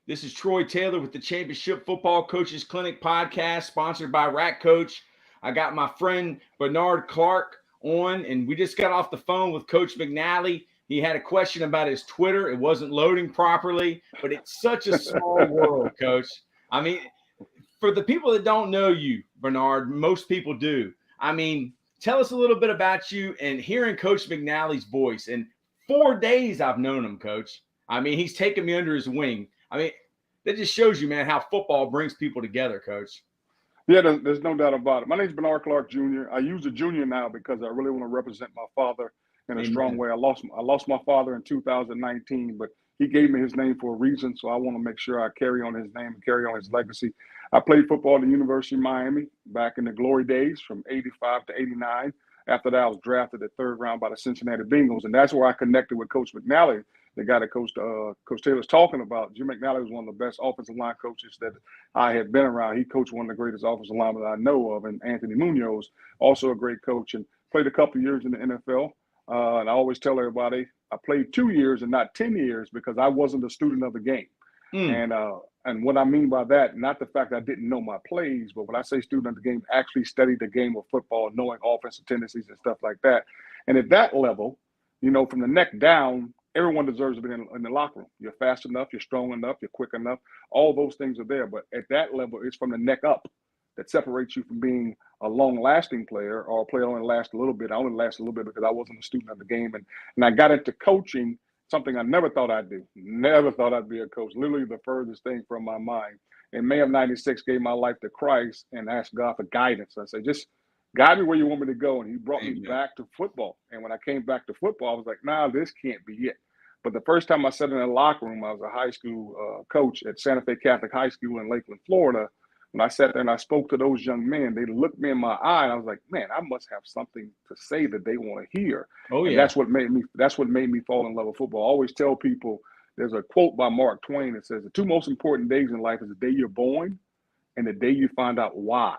This is Troy Taylor with the Championship Football Coaches Clinic Podcast, sponsored by Rack Coach. I got my friend Bernard Clark on, and we just got off the phone with Coach McNally. He had a question about his Twitter. It wasn't loading properly, but it's such a small world, Coach. I mean, for the people that don't know you, Bernard, most people do. I mean, tell us a little bit about you and hearing Coach McNally's voice. In 4 days I've known him, Coach. I mean, he's taken me under his wing. I mean, that just shows you, man, how football brings people together, Coach. Yeah, there's no doubt about it. My name's Bernard Clark Jr. I use the junior now because I really want to represent my father in a strong way. I lost my father in 2019, but he gave me his name for a reason, so I want to make sure I carry on his name and carry on his legacy. I played football at the University of Miami back in the glory days from 85 to 89. After that, I was drafted at third round by the Cincinnati Bengals, and that's where I connected with Coach McNally, the guy that Coach Taylor's talking about. Jim McNally was one of the best offensive line coaches that I had been around. He coached one of the greatest offensive linemen that I know of, and Anthony Munoz, also a great coach, and played a couple of years in the NFL. And I always tell everybody I played 2 years and not 10 years because I wasn't a student of the game. And what I mean by that, not the fact that I didn't know my plays, but when I say student of the game, actually studied the game of football, knowing offensive tendencies and stuff like that. And at that level, you know, from the neck down, everyone deserves to be in the locker room. You're fast enough, you're strong enough, you're quick enough. All those things are there. But at that level, it's from the neck up that separates you from being a long-lasting player or a player only lasts a little bit. I only last a little bit because I wasn't a student of the game. And I got into coaching, something I never thought I'd do. Never thought I'd be a coach. Literally the furthest thing from my mind. In May of 96, gave my life to Christ and asked God for guidance. I said, just guide me where you want me to go. And he brought me back to football. And when I came back to football, I was like, nah, this can't be it. But the first time I sat in the locker room, I was a high school coach at Santa Fe Catholic High School in Lakeland, Florida. When I sat there and I spoke to those young men, they looked me in my eye and I was like, man, I must have something to say that they want to hear. Oh, yeah. And that's what made me fall in love with football. I always tell people, there's a quote by Mark Twain that says the two most important days in life is the day you're born and the day you find out why.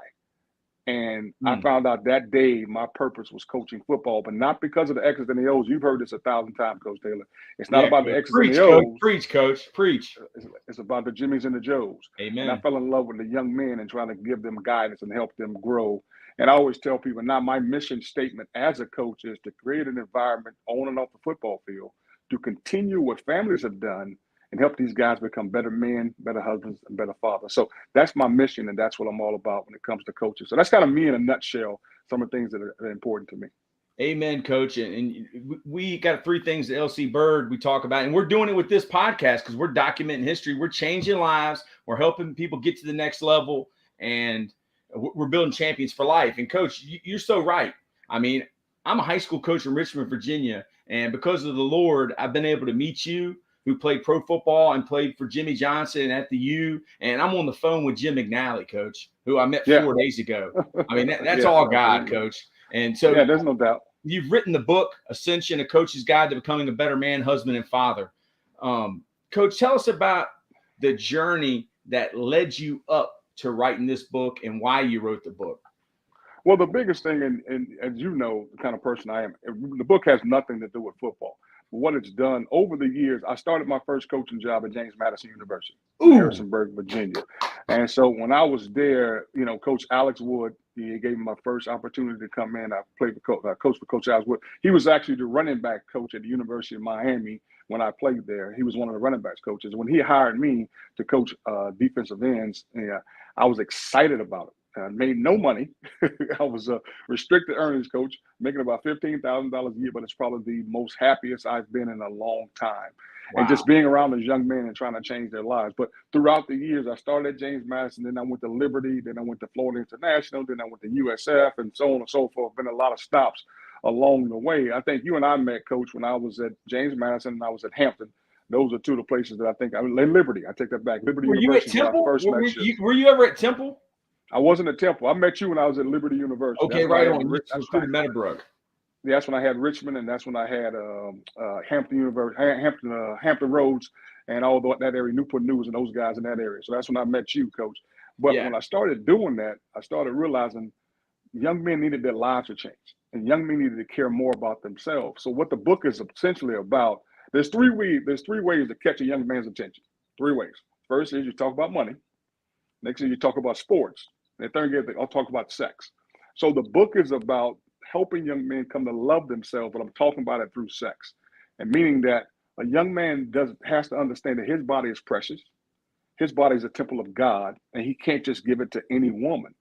And I found out that day my purpose was coaching football, but not because of the X's and the O's. You've heard this 1,000 times, Coach Taylor. It's not about the X's and the O's. Preach, Coach. Preach. It's about the Jimmies and the Joes. Amen. And I fell in love with the young men and trying to give them guidance and help them grow. And I always tell people, now my mission statement as a coach is to create an environment on and off the football field to continue what families have done and help these guys become better men, better husbands, and better fathers. So that's my mission, and that's what I'm all about when it comes to coaches. So that's kind of me in a nutshell, some of the things that are important to me. Amen, Coach. And we got 3 things that LC Bird we talk about, and we're doing it with this podcast because we're documenting history. We're changing lives. We're helping people get to the next level, and we're building champions for life. And, Coach, you're so right. I mean, I'm a high school coach in Richmond, Virginia, and because of the Lord, I've been able to meet you, who played pro football and played for Jimmy Johnson at the U. And I'm on the phone with Jim McNally, Coach, who I met 4 days ago. I mean, that's all God, Coach. And so there's no doubt. You've written the book, Ascension, A Coach's Guide to Becoming a Better Man, Husband, and Father. Coach, tell us about the journey that led you up to writing this book and why you wrote the book. Well, the biggest thing, and as you know, the kind of person I am, the book has nothing to do with football. What it's done over the years, I started my first coaching job at James Madison University in Harrisonburg, Virginia. And so when I was there, you know, Coach Alex Wood, he gave me my first opportunity to come in. I played for coach for Coach Alex Wood. He was actually the running back coach at the University of Miami when I played there. He was one of the running backs coaches. When he hired me to coach defensive ends, I was excited about it. I made no money. I was a restricted earnings coach, making about $15,000 a year, but it's probably the most happiest I've been in a long time. Wow. And just being around those young men and trying to change their lives. But throughout the years, I started at James Madison, then I went to Liberty, then I went to Florida International, then I went to USF, and so on and so forth. Been a lot of stops along the way. I think you and I met, Coach, when I was at James Madison and I was at Hampton. Those are 2 of the places that I think I Liberty. I take that back. Liberty University. You at Temple? Were you ever at Temple? I wasn't at Temple. I met you when I was at Liberty University. Okay, right on. That's Meadowbrook. Yeah, that's when I had Richmond, and that's when I had Hampton University, Hampton Roads, and all that area, Newport News, and those guys in that area. So that's when I met you, Coach. But when I started doing that, I started realizing young men needed their lives to change, and young men needed to care more about themselves. So what the book is essentially about, there's three ways to catch a young man's attention. 3 ways. First is you talk about money. Next is you talk about sports. And third is I'll talk about sex. So the book is about helping young men come to love themselves, but I'm talking about it through sex. And meaning that a young man has to understand that his body is precious. His body is a temple of God, and he can't just give it to any woman.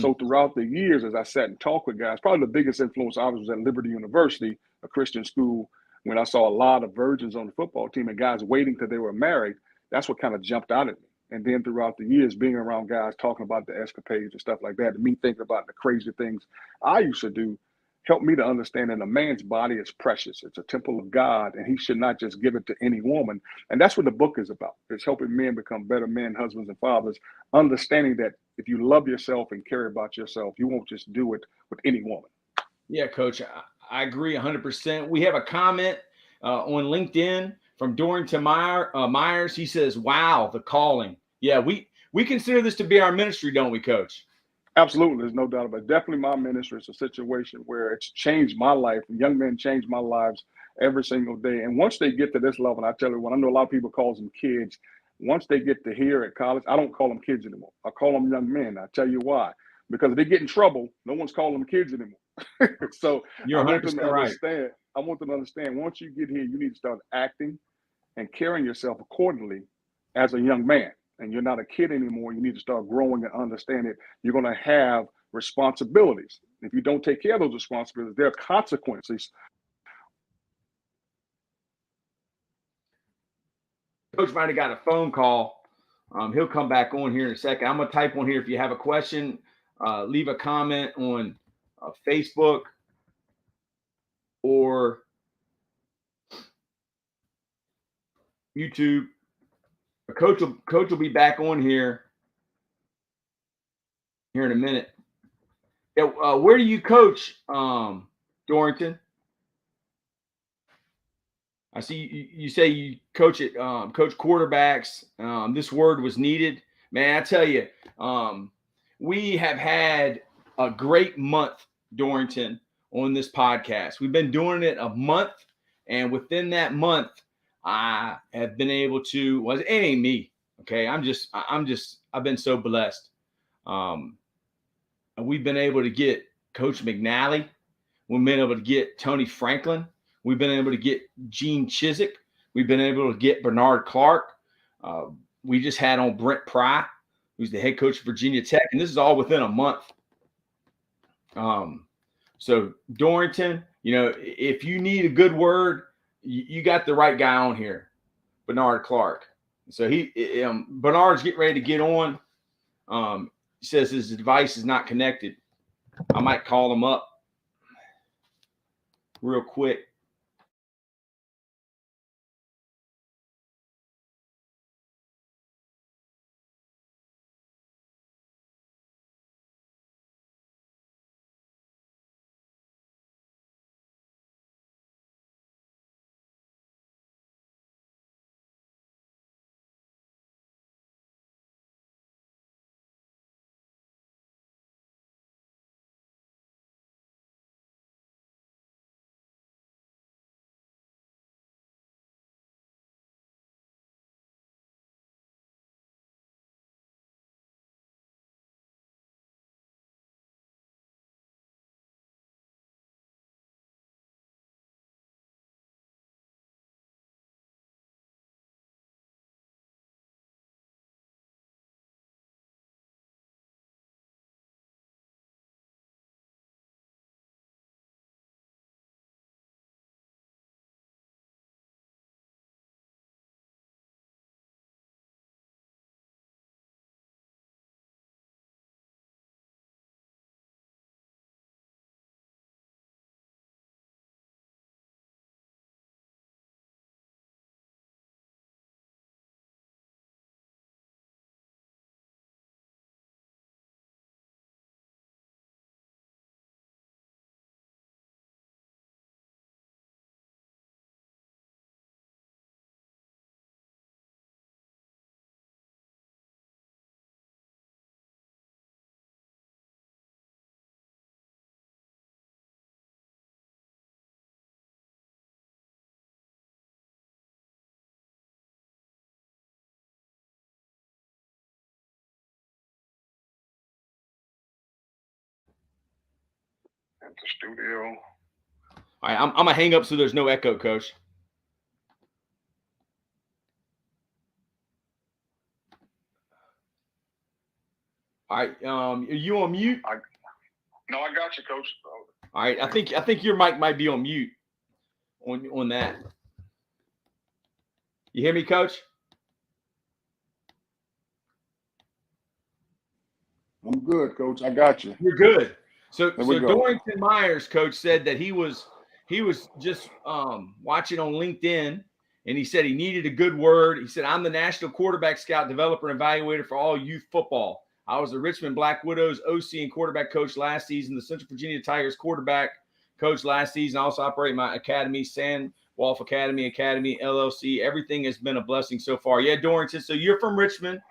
So throughout the years, as I sat and talked with guys, probably the biggest influence I was at Liberty University, a Christian school, when I saw a lot of virgins on the football team and guys waiting till they were married. That's what kind of jumped out at me. And then throughout the years, being around guys talking about the escapades and stuff like that, and me thinking about the crazy things I used to do, helped me to understand that a man's body is precious. It's a temple of God, and he should not just give it to any woman. And that's what the book is about. It's helping men become better men, husbands, and fathers, understanding that if you love yourself and care about yourself, you won't just do it with any woman. Yeah, Coach, I agree 100%. We have a comment on LinkedIn from Dorrington Myers. He says, wow, the calling. Yeah, we consider this to be our ministry, don't we, Coach? Absolutely. There's no doubt about it. Definitely my ministry. It's a situation where it's changed my life. Young men change my lives every single day. And once they get to this level, and I tell you what, I know a lot of people call them kids. Once they get to here at college, I don't call them kids anymore. I call them young men. I tell you why. Because if they get in trouble, no one's calling them kids anymore. So You're 100% right. I want them to understand once you get here, you need to start acting and carrying yourself accordingly as a young man. And you're not a kid anymore. You need to start growing and understand it. You're going to have responsibilities. If you don't take care of those responsibilities, there are consequences. Coach might have got a phone call. He'll come back on here in a second. I'm going to type on here. If you have a question, leave a comment on Facebook or YouTube. Coach will be back on here in a minute. Yeah, where do you coach, Dorrington? I see you say you coach it, coach quarterbacks. This word was needed, man. I tell you, we have had a great month, Dorrington, on this podcast. We've been doing it a month, and within that month, I have been able to. Well, it ain't me, okay. I've been so blessed. And we've been able to get Coach McNally. We've been able to get Tony Franklin. We've been able to get Gene Chiswick. We've been able to get Bernard Clark. We just had on Brent Pry, who's the head coach of Virginia Tech, and this is all within a month. So Dorrington, if you need a good word, you got the right guy on here, Bernard Clark. So Bernard's getting ready to get on. He says his device is not connected. I might call him up real quick. At the studio. All right, I'm going to hang up so there's no echo, Coach. All right, are you on mute? No, I got you, Coach. All right, I think your mic might be on mute on that. You hear me, Coach? I'm good, Coach. I got you. You're good. So go. Dorrington Myers, Coach, said that he was just watching on LinkedIn, and he said he needed a good word. He said, "I'm the National Quarterback Scout, Developer, and Evaluator for all youth football. I was the Richmond Black Widows OC and quarterback coach last season, the Central Virginia Tigers quarterback coach last season. I also operate my academy, Sandwolf Academy, LLC. Everything has been a blessing so far." Yeah, Dorrington. So you're from Richmond,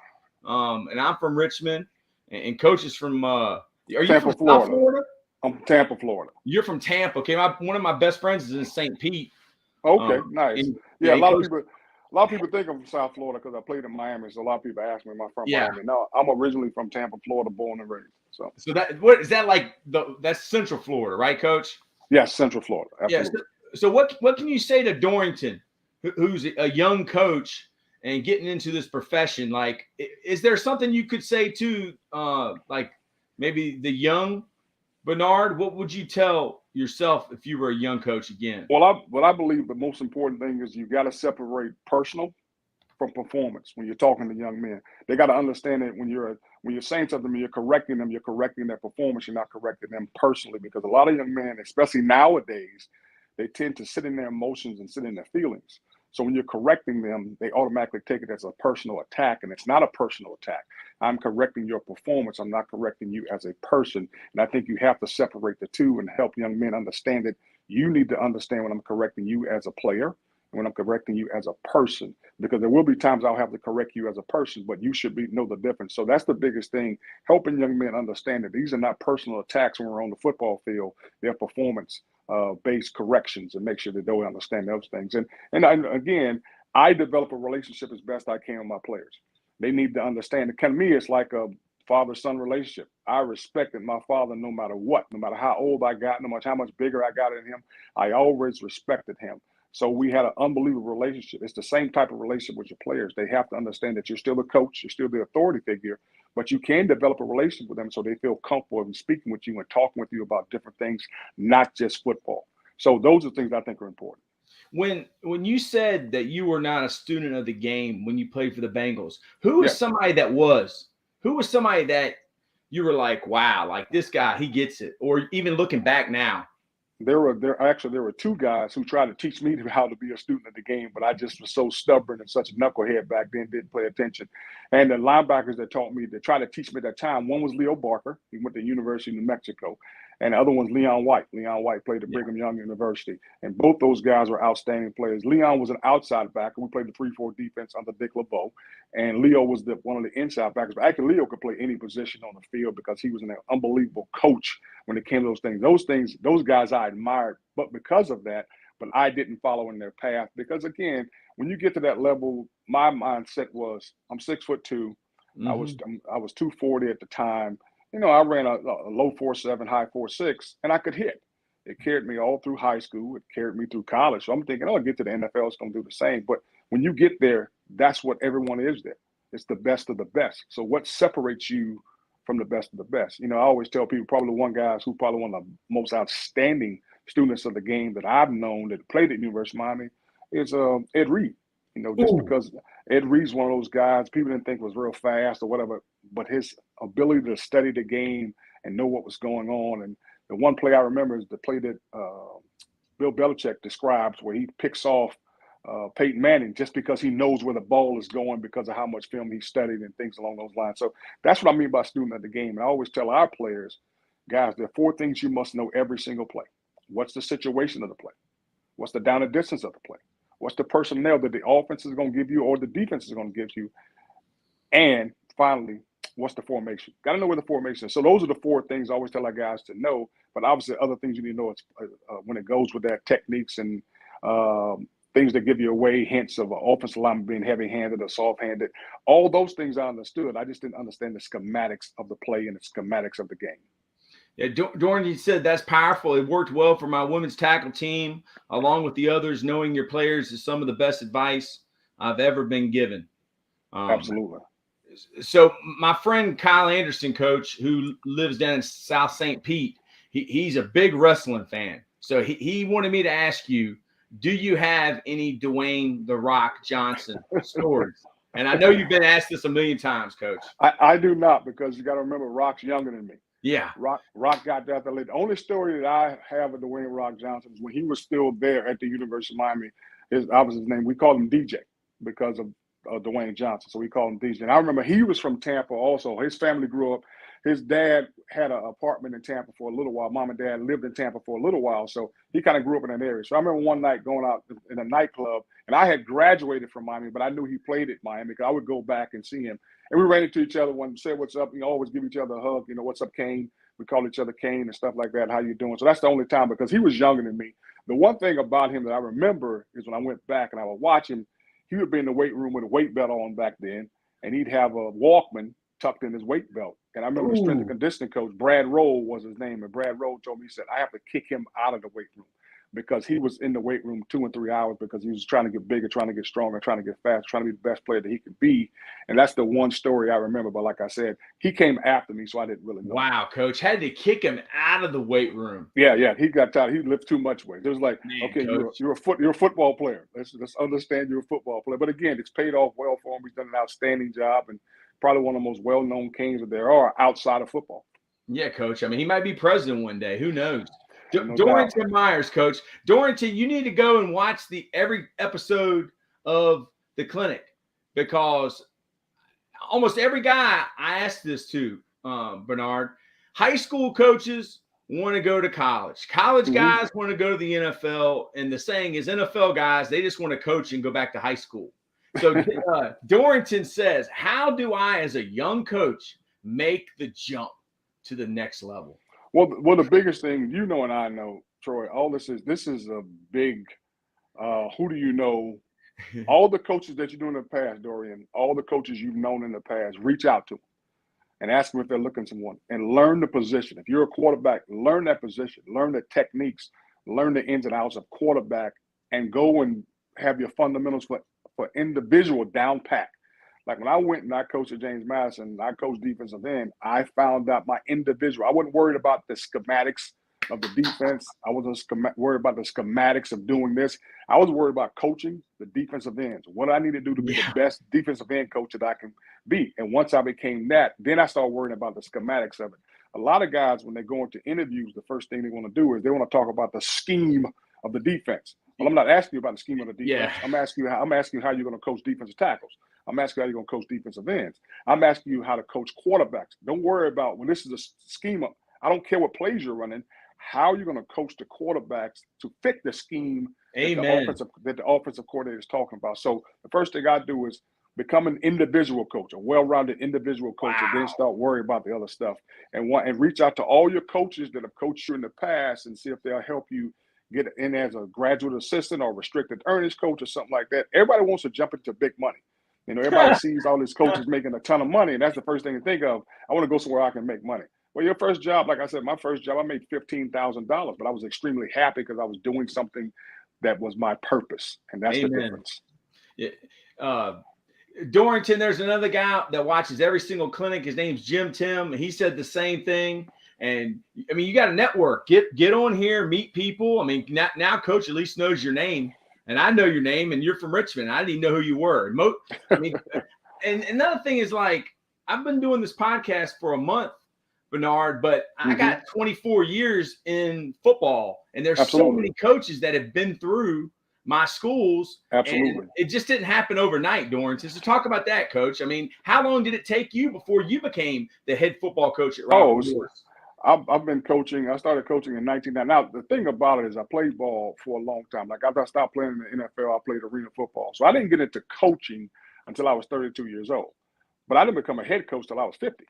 and I'm from Richmond, and Coach is from are you Tampa, from South Florida? I'm from Tampa, Florida. You're from Tampa. Okay, one of my best friends is in St. Pete. Okay, nice. Yeah, a lot of people think I'm from South Florida because I played in Miami. So a lot of people ask me, "Am I from Miami?" No, I'm originally from Tampa, Florida, born and raised. So what is that like? That's Central Florida, right, Coach? Yes, Central Florida. Absolutely. Yeah. So what can you say to Dorrington, who's a young coach and getting into this profession? Like, is there something you could say to like maybe the young Bernard? What would you tell yourself if you were a young coach again? Well, what I believe the most important thing is you got to separate personal from performance when you're talking to young men. They got to understand that when you're saying something, you're correcting them, you're correcting their performance, you're not correcting them personally, because a lot of young men, especially nowadays, they tend to sit in their emotions and sit in their feelings. So when you're correcting them, they automatically take it as a personal attack, and it's not a personal attack. I'm correcting your performance. I'm not correcting you as a person. And I think you have to separate the two and help young men understand that you need to understand when I'm correcting you as a player and when I'm correcting you as a person, because there will be times I'll have to correct you as a person, but you should know the difference. So that's the biggest thing, helping young men understand that these are not personal attacks when we're on the football field. They're performance based corrections, and make sure that they understand those things. And again, I develop a relationship as best I can with my players. They need to understand it. To me, it's like a father-son relationship. I respected my father no matter what, no matter how old I got, no matter how much bigger I got than him. I always respected him. So we had an unbelievable relationship. It's the same type of relationship with your players. They have to understand that you're still a coach, you're still the authority figure, but you can develop a relationship with them so they feel comfortable in speaking with you and talking with you about different things, not just football. So those are things I think are important. When you said that you were not a student of the game when you played for the Bengals, who was somebody that was? Who was somebody that you were like, wow, like this guy, he gets it? Or even looking back now? There were two guys who tried to teach me how to be a student of the game, but I just was so stubborn and such a knucklehead back then, didn't pay attention. And the linebackers that tried to teach me at that time, one was Leo Barker. He went to the University of New Mexico. And the other one's Leon White. Leon White played at Brigham Young University. And both those guys were outstanding players. Leon was an outside backer. We played the 3-4 defense under Dick LeBeau. And Leo was one of the inside backers. But actually, Leo could play any position on the field because he was an unbelievable coach when it came to those things. Those guys I admired, but because of that, but I didn't follow in their path. Because again, when you get to that level, my mindset was I'm 6'2". Mm-hmm. I was 240 at the time. You know, I ran a low 4.7, high 4.6, and I could hit. It carried me all through high school. It carried me through college. So I'm thinking, I'll get to the NFL, it's going to do the same. But when you get there, that's what everyone is there. It's the best of the best. So what separates you from the best of the best? You know, I always tell people probably one guy who's probably one of the most outstanding students of the game that I've known that played at University of Miami is Ed Reed. You know, just because Ed Reed's one of those guys people didn't think was real fast or whatever, but his ability to study the game and know what was going on. And the one play I remember is the play that Bill Belichick describes where he picks off Peyton Manning just because he knows where the ball is going because of how much film he studied and things along those lines. So that's what I mean by student of the game. And I always tell our players, guys, there are 4 things you must know every single play. What's the situation of the play? What's the down and distance of the play? What's the personnel that the offense is going to give you or the defense is going to give you? And finally, what's the formation? Got to know where the formation is. So those are the 4 things I always tell our guys to know. But obviously, other things you need to know when it goes with that, techniques and things that give you away, hints of an offensive lineman being heavy-handed or soft-handed. All those things I understood. I just didn't understand the schematics of the play and the schematics of the game. Yeah, Dorn, you said that's powerful. It worked well for my women's tackle team, along with the others. Knowing your players is some of the best advice I've ever been given. Absolutely. So my friend Kyle Anderson, coach, who lives down in South St. Pete, he's a big wrestling fan. So he wanted me to ask you, do you have any Dwayne "The Rock" Johnson stories? And I know you've been asked this a million times, coach. I do not, because you got to remember, Rock's younger than me. Yeah. Rock got that the late. The only story that I have of Dwayne "Rock" Johnson is when he was still there at the University of Miami. His name. We called him DJ because of Dwayne Johnson. So we called him DJ. And I remember he was from Tampa also. His family grew up. His dad had an apartment in Tampa for a little while. Mom and dad lived in Tampa for a little while. So he kind of grew up in that area. So I remember one night going out in a nightclub, and I had graduated from Miami, but I knew he played at Miami because I would go back and see him. And we ran into each other, one said, "What's up?" You know, always give each other a hug. You know, "What's up, Kane?" We call each other Kane and stuff like that. "How you doing?" So that's the only time, because he was younger than me. The one thing about him that I remember is when I went back and I would watch him, he would be in the weight room with a weight belt on back then, and he'd have a Walkman tucked in his weight belt. And I remember the strength and conditioning coach, Brad Roll was his name, and Brad Roll told me, he said, "I have to kick him out of the weight room," because he was in the weight room 2 and 3 hours because he was trying to get bigger, trying to get stronger, trying to get faster, trying to be the best player that he could be. And that's the one story I remember. But like I said, he came after me, so I didn't really know. Wow, coach. Had to kick him out of the weight room. Yeah. He got tired. He lifted too much weight. It was like, man, okay, you're a football player. Let's understand you're a football player. But again, it's paid off well for him. He's done an outstanding job, and probably one of the most well-known Canes that there are outside of football. Yeah, coach. I mean, he might be president one day. Who knows? Dorrington Myers, coach. Dorrington, you need to go and watch every episode of the clinic, because almost every guy I asked this to, Bernard, high school coaches want to go to college. College guys want to go to the NFL. And the saying is, NFL guys, they just want to coach and go back to high school. So Dorrington says, how do I, as a young coach, make the jump to the next level? Well, the biggest thing, you know, and I know, Troy, this is a big, who do you know? All the coaches that you knew in the past, Dorian, all the coaches you've known in the past, reach out to them and ask them if they're looking for someone, and learn the position. If you're a quarterback, learn that position, learn the techniques, learn the ins and outs of quarterback, and go and have your fundamentals for individual down pat. Like when I went and I coached at James Madison, I coached defensive end, I found out my individual. I wasn't worried about the schematics of the defense. I wasn't worried about the schematics of doing this. I was worried about coaching the defensive ends. What I need to do to be the best defensive end coach that I can be. And once I became that, then I started worrying about the schematics of it. A lot of guys, when they go into interviews, the first thing they want to do is they want to talk about the scheme of the defense. Well, I'm not asking you about the scheme of the defense. Yeah. I'm asking you how you're going to coach defensive tackles. I'm asking you how you're going to coach defensive ends. I'm asking you how to coach quarterbacks. Don't worry about when this is a scheme. I don't care what plays you're running. How you're going to coach the quarterbacks to fit the scheme that the offensive coordinator is talking about. So the first thing I do is become an individual coach, a well-rounded individual coach, and then start worrying about the other stuff. And reach out to all your coaches that have coached you in the past and see if they'll help you get in as a graduate assistant or restricted earnings coach or something like that. Everybody wants to jump into big money. You know, everybody sees all these coaches making a ton of money, and that's the first thing to think of. I want to go somewhere I can make money. Well, your first job, like I said, my first job, I made $15,000, but I was extremely happy because I was doing something that was my purpose, and that's the difference. Yeah. Dorrington, there's another guy that watches every single clinic. His name's Jim Tim. He said the same thing. And I mean, you got to network. Get on here, meet people. I mean, now Coach at least knows your name, and I know your name, and you're from Richmond. I didn't know who you were. And another thing is, like, I've been doing this podcast for a month, Bernard, but I got 24 years in football, and there's so many coaches that have been through my schools. Absolutely. And it just didn't happen overnight, Dorrington. So talk about that, Coach. I mean, how long did it take you before you became the head football coach at Robert Morris? I've been coaching. I started coaching in 1990. Now, the thing about it is I played ball for a long time. Like after I stopped playing in the NFL, I played arena football. So I didn't get into coaching until I was 32 years old. But I didn't become a head coach till I was 50.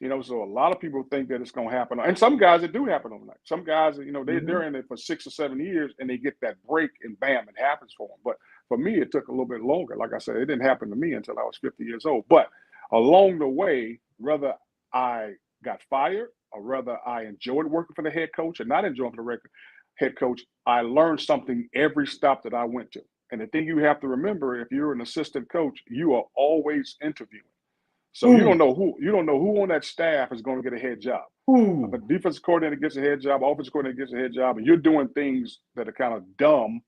You know, so a lot of people think that it's going to happen. And some guys, it do happen overnight. Some guys, you know, they're in it for 6 or 7 years and they get that break and bam, it happens for them. But for me, it took a little bit longer. Like I said, it didn't happen to me until I was 50 years old. But along the way, whether I got fired or whether I enjoyed working for the head coach or not enjoying for the head coach, I learned something every stop that I went to. And the thing you have to remember, if you're an assistant coach, you are always interviewing. So you don't know who on that staff is going to get a head job. If a defensive coordinator gets a head job, offensive coordinator gets a head job, and you're doing things that are kind of dumb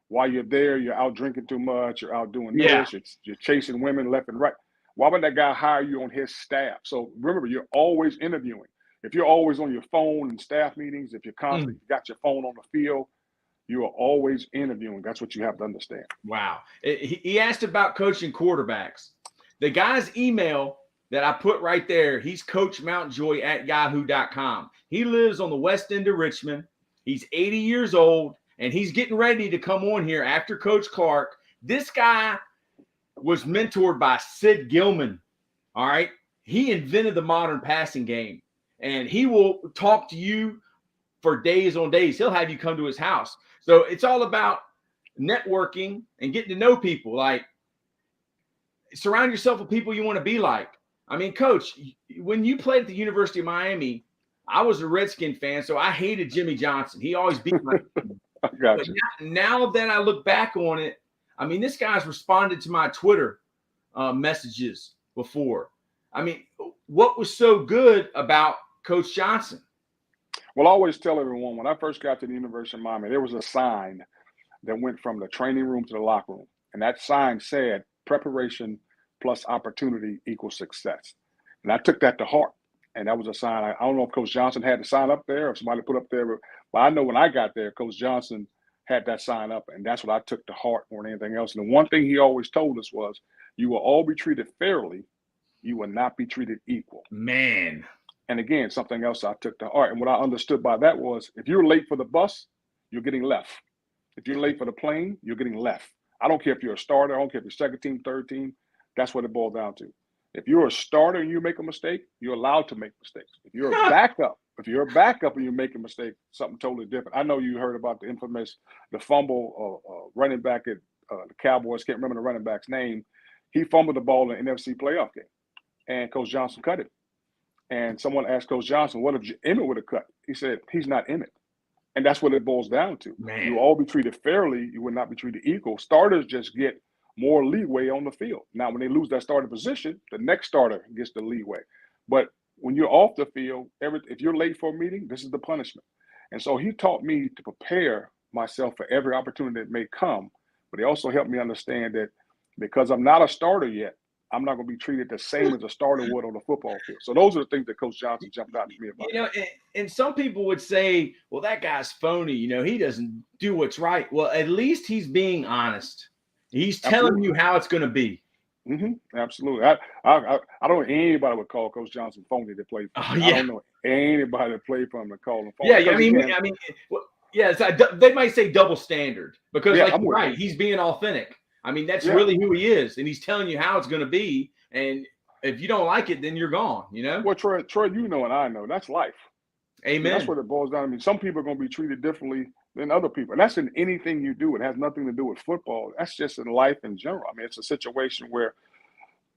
while you're there, you're out drinking too much, you're out doing this, you're chasing women left and right. Why would that guy hire you on his staff? So remember, you're always interviewing. If you're always on your phone in staff meetings, if you're constantly got your phone on the field, you are always interviewing. That's what you have to understand. Wow. He asked about coaching quarterbacks. The guy's email that I put right there, he's coachmountjoy@yahoo.com. He lives on the west end of Richmond. He's 80 years old, and he's getting ready to come on here after Coach Clark. This guy was mentored by Sid Gilman, all right? He invented the modern passing game, and he will talk to you for days on days. He'll have you come to his house. So it's all about networking and getting to know people. Like, surround yourself with people you want to be like. I mean, Coach, when you played at the University of Miami, I was a Redskin fan, so I hated Jimmy Johnson. He always beat my team. But now that I look back on it, I mean, this guy's responded to my Twitter messages before. I mean, what was so good about Coach Johnson? Well, I always tell everyone, when I first got to the University of Miami, there was a sign that went from the training room to the locker room. And that sign said, preparation plus opportunity equals success. And I took that to heart. And that was a sign. I don't know if Coach Johnson had the sign up there or somebody put up there. But I know when I got there, Coach Johnson had that sign up. And that's what I took to heart more than anything else. And the one thing he always told us was, you will all be treated fairly. You will not be treated equal. Man. And again, something else I took to heart. And what I understood by that was, if you're late for the bus, you're getting left. If you're late for the plane, you're getting left. I don't care if you're a starter. I don't care if you're second team, third team. That's what it boils down to. If you're a starter and you make a mistake, you're allowed to make mistakes. If you're a backup, and you make a mistake, something totally different. I know you heard about the infamous, the fumble running back at the Cowboys. Can't remember the running back's name. He fumbled the ball in the NFC playoff game, and Coach Johnson cut it. And someone asked Coach Johnson, what if Emmett would have cut? He said, he's not Emmett. And that's what it boils down to. Man. You all be treated fairly. You would not be treated equal. Starters just get more leeway on the field. Now, when they lose that starting position, the next starter gets the leeway. But when you're off the field, if you're late for a meeting, this is the punishment. And so he taught me to prepare myself for every opportunity that may come. But he also helped me understand that because I'm not a starter yet, I'm not going to be treated the same as a starter would on the football field. So those are the things that Coach Johnson jumped out to me about. You know, and some people would say, well, that guy's phony. You know, he doesn't do what's right. Well, at least he's being honest. He's telling you how it's going to be. Mm-hmm. Absolutely. I don't know anybody would call Coach Johnson phony to play for him. I don't know anybody that played for him to call him phony. Yeah, they might say double standard because, right, he's being authentic. I mean, that's really who he is, and he's telling you how it's going to be. And if you don't like it, then you're gone. You know. Well, Troy, you know, and I know that's life. Amen. That's what it boils down to. I mean, some people are going to be treated differently than other people, and that's in anything you do. It has nothing to do with football. That's just in life in general. I mean, it's a situation where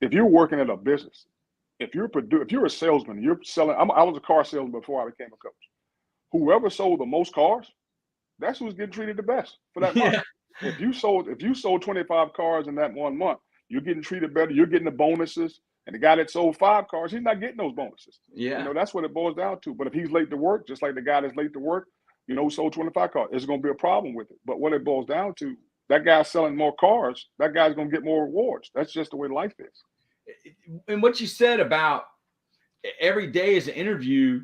if you're working at a business, if you're a salesman, you're selling. I was a car salesman before I became a coach. Whoever sold the most cars, that's who's getting treated the best for that month. If you sold 25 cars in that 1 month, you're getting treated better. You're getting the bonuses. And the guy that sold 5 cars, he's not getting those bonuses. Yeah. You know, that's what it boils down to. But if he's late to work, just like the guy that's late to work, you know, who sold 25 cars, there's going to be a problem with it. But what it boils down to, that guy selling more cars, that guy's going to get more rewards. That's just the way life is. And what you said about every day is an interview,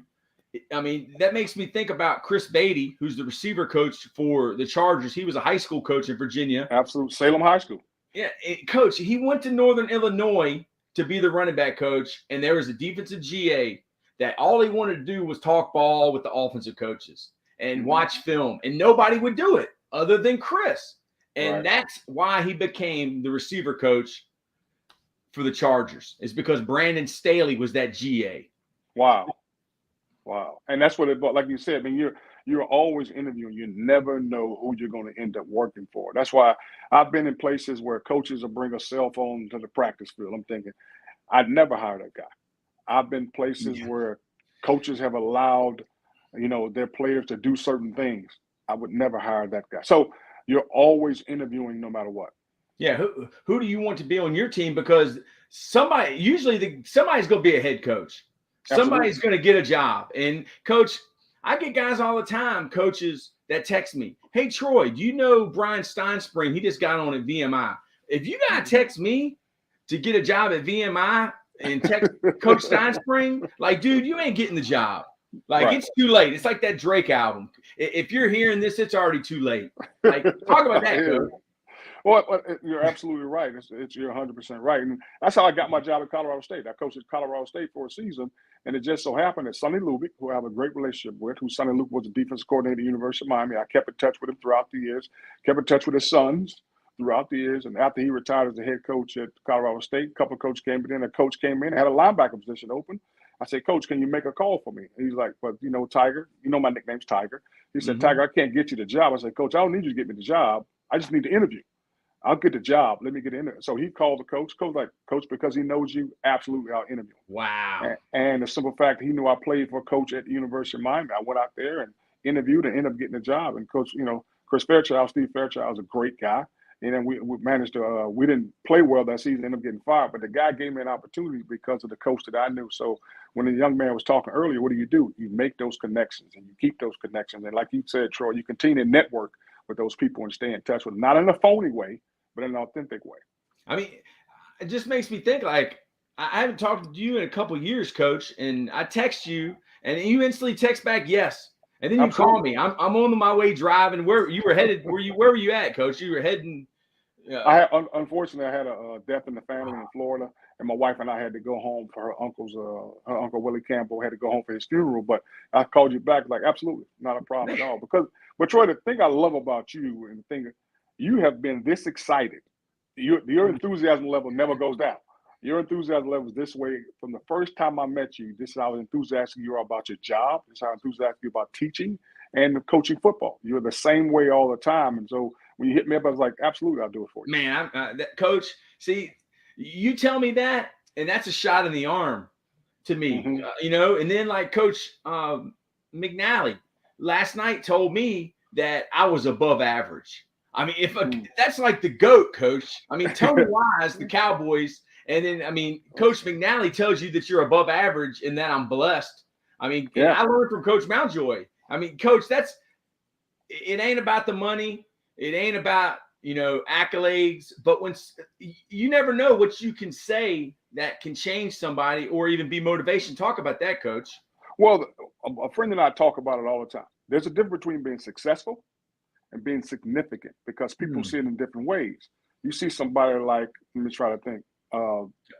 I mean, that makes me think about Chris Beatty, who's the receiver coach for the Chargers. He was a high school coach in Virginia. Absolutely. Salem High School. Yeah, coach, he went to Northern Illinois to be the running back coach, and there was a defensive GA that all he wanted to do was talk ball with the offensive coaches and watch film, and nobody would do it other than Chris. And that's why he became the receiver coach for the Chargers, is because Brandon Staley was that GA. Wow. And that's what like you said, I mean, you're always interviewing. You never know who you're going to end up working for. That's why I've been in places where coaches will bring a cell phone to the practice field. I'm thinking, I'd never hire that guy. I've been places where Coaches have allowed, their players to do certain things. I would never hire that guy. So you're always interviewing no matter what. Yeah, who do you want to be on your team? Because somebody's going to be a head coach. Somebody's going to get a job. And coach, I get guys all the time, coaches that text me, "Hey Troy, do you know Brian Steinspring? He just got on at VMI." If you got to text me to get a job at VMI and text Coach Steinspring, like, dude, you ain't getting the job. Like, right. It's too late. It's like that Drake album. If you're hearing this, it's already too late. Like, talk about that, coach. Well, you're absolutely right. You're 100% right. And that's how I got my job at Colorado State. I coached at Colorado State for a season, and it just so happened that Sonny Lubick, who I have a great relationship with, Sonny Lubick was the defensive coordinator at the University of Miami. I kept in touch with him throughout the years, kept in touch with his sons throughout the years. And after he retired as the head coach at Colorado State, a couple of coaches came in, had a linebacker position open. I said, "Coach, can you make a call for me?" And he's like, "But, Tiger, my nickname's Tiger." He said, "Tiger, I can't get you the job." I said, "Coach, I don't need you to get me the job. I just need to interview. I'll get the job. Let me get in there." So he called the coach. Coach like, "Coach, because he knows you, absolutely, I'll interview him." Wow. And the simple fact, he knew I played for a coach at the University of Miami. I went out there and interviewed and ended up getting the job. And Coach, Steve Fairchild was a great guy. And then we managed to, we didn't play well that season, ended up getting fired. But the guy gave me an opportunity because of the coach that I knew. So when the young man was talking earlier, what do? You make those connections and you keep those connections. And like you said, Troy, you continue to network with those people and stay in touch with them, not in a phony way, but in an authentic way. I mean, it just makes me think, like, I haven't talked to you in a couple of years, Coach, and I text you, and you instantly text back yes, and then you call me. I'm on my way driving. Where you were headed? Where were you at, Coach? You were heading. Unfortunately, I had a death in the family in Florida, and my wife and I had to go home for her uncle's. Her uncle Willie Campbell had to go home for his funeral. But I called you back, like, absolutely, not a problem at all. But Troy, the thing I love about you, and the thing you have been this excited. Your enthusiasm level never goes down. Your enthusiasm level is this way from the first time I met you. This is how enthusiastic you are about your job. This is how enthusiastic you are about teaching and coaching football. You're the same way all the time. And so when you hit me up, I was like, absolutely, I'll do it for you. Man, Coach, see, you tell me that, and that's a shot in the arm to me, And then, like, Coach McNally last night told me that I was above average. I mean, that's like the GOAT, Coach. I mean, Tony Wise, the Cowboys, and then, Coach McNally tells you that you're above average and that I'm blessed. I mean, I learned from Coach Mountjoy. I mean, Coach, it ain't about the money. It ain't about, accolades. But when you never know what you can say that can change somebody or even be motivation. Talk about that, Coach. Well, a friend and I talk about it all the time. There's a difference between being successful and being significant because people see it in different ways. You see somebody like, let me try to think.